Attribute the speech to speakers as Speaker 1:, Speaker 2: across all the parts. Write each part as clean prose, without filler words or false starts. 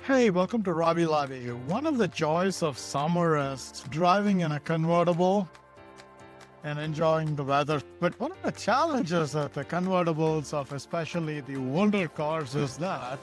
Speaker 1: Hey, welcome to Robbie Lobby. One of the joys of summer is driving in a convertible and enjoying the weather. But one of the challenges of the convertibles, of especially the older cars, is that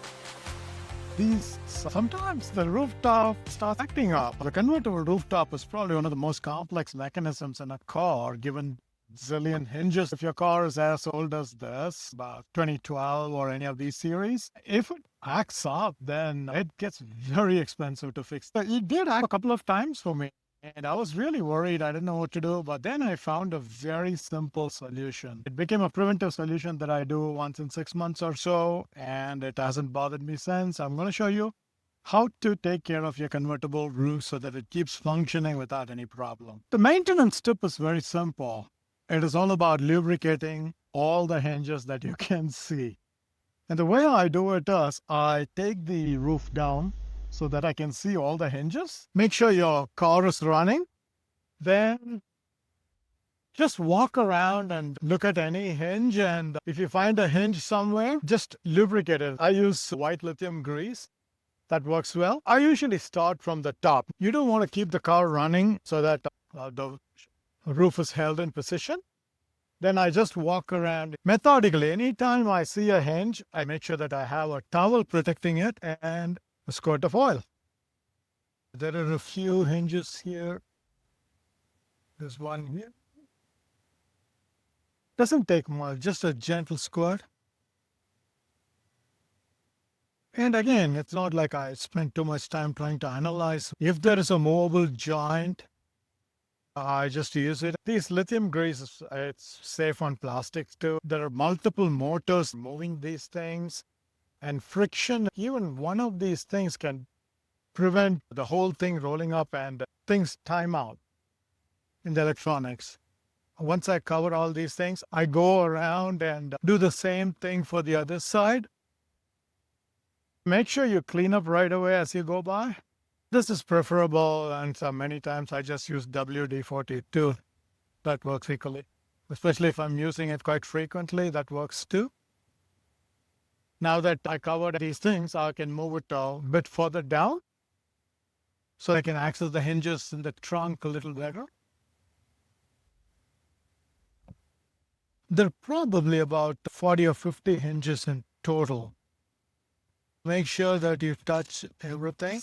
Speaker 1: these sometimes the rooftop starts acting up. The convertible rooftop is probably one of the most complex mechanisms in a car, given zillion hinges. If your car is as old as this, about 2012 or any of these series, if it acts up, then it gets very expensive to fix. So it did act a couple of times for me. And I was really worried. I didn't know what to do. But then I found a very simple solution. It became a preventive solution that I do once in 6 months or so. And it hasn't bothered me since. I'm going to show you how to take care of your convertible roof so that it keeps functioning without any problem. The maintenance tip is very simple. It is all about lubricating all the hinges that you can see. And the way I do it is I take the roof down so that I can see all the hinges. Make sure your car is running. Then just walk around and look at any hinge. And if you find a hinge somewhere, just lubricate it. I use white lithium grease. That works well. I usually start from the top. You don't want to keep the car running so that the roof is held in position. Then I just walk around methodically. Anytime I see a hinge, I make sure that I have a towel protecting it and a squirt of oil. There are a few hinges here. There's one here. Doesn't take much, just a gentle squirt. And again, it's not like I spent too much time trying to analyze. If there is a movable joint, I just use it. These lithium grease, it's safe on plastics too. There are multiple motors moving these things, and friction. Even one of these things can prevent the whole thing rolling up and things time out in the electronics. Once I cover all these things, I go around and do the same thing for the other side. Make sure you clean up right away as you go by. This is preferable, and many times I just use WD-40 too. That works equally. Especially if I'm using it quite frequently, that works too. Now that I covered these things, I can move it a bit further down so I can access the hinges in the trunk a little better. There are probably about 40 or 50 hinges in total. Make sure that you touch everything.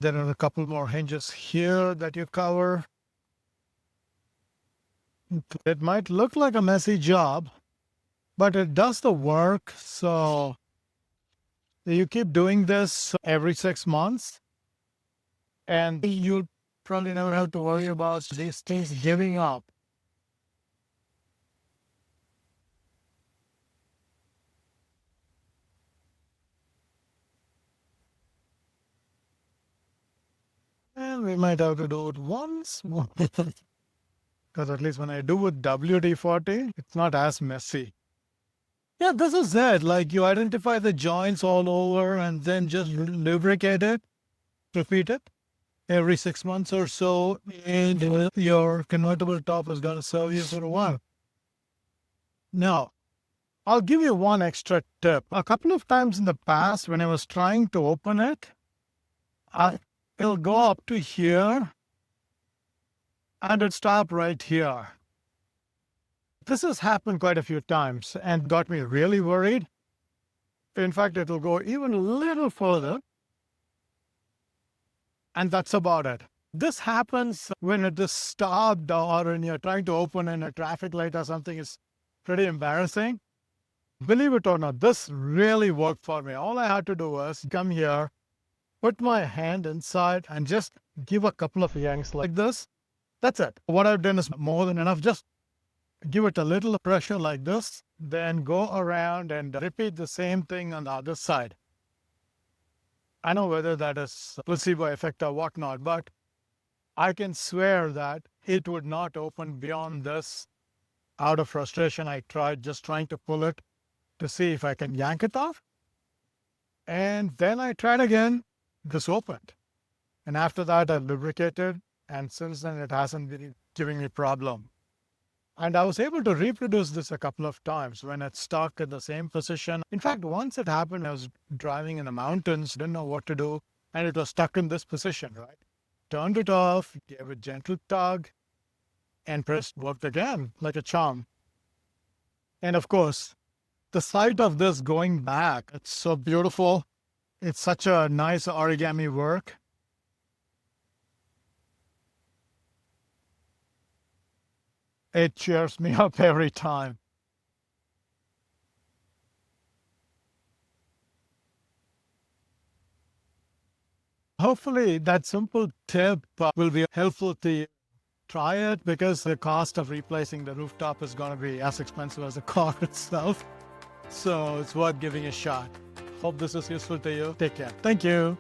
Speaker 1: There are a couple more hinges here that you cover. It might look like a messy job, but it does the work. So you keep doing this every 6 months, and you'll probably never have to worry about these things giving up. And we might have to do it once more. Because at least when I do with WD-40, it's not as messy. Yeah, this is it. Like you identify the joints all over and then just lubricate it, repeat it every 6 months or so, and your convertible top is going to serve you for a while. Now, I'll give you one extra tip. A couple of times in the past, when I was trying to open it, it'll go up to here and it'll stop right here. This has happened quite a few times and got me really worried. In fact, it'll go even a little further. And that's about it. This happens when it is stopped or when you're trying to open in a traffic light or something. It's pretty embarrassing. Believe it or not, this really worked for me. All I had to do was come here, put my hand inside, and just give a couple of yanks like this. That's it. What I've done is more than enough. Just give it a little pressure like this, then go around and repeat the same thing on the other side. I know whether that is placebo effect or whatnot, but I can swear that it would not open beyond this. Out of frustration, I tried just trying to pull it to see if I can yank it off. And then I tried again. This opened. And after that, I lubricated. And since then, it hasn't been giving me problem. And I was able to reproduce this a couple of times when it stuck in the same position. In fact, once it happened, I was driving in the mountains, didn't know what to do, and it was stuck in this position, right? Turned it off, gave a gentle tug, and pressed worked again like a charm. And of course, the sight of this going back, it's so beautiful. It's such a nice origami work. It cheers me up every time. Hopefully, that simple tip will be helpful to you. Try it because the cost of replacing the rooftop is going to be as expensive as the car itself. So it's worth giving a shot. Hope this is useful to you. Take care. Thank you.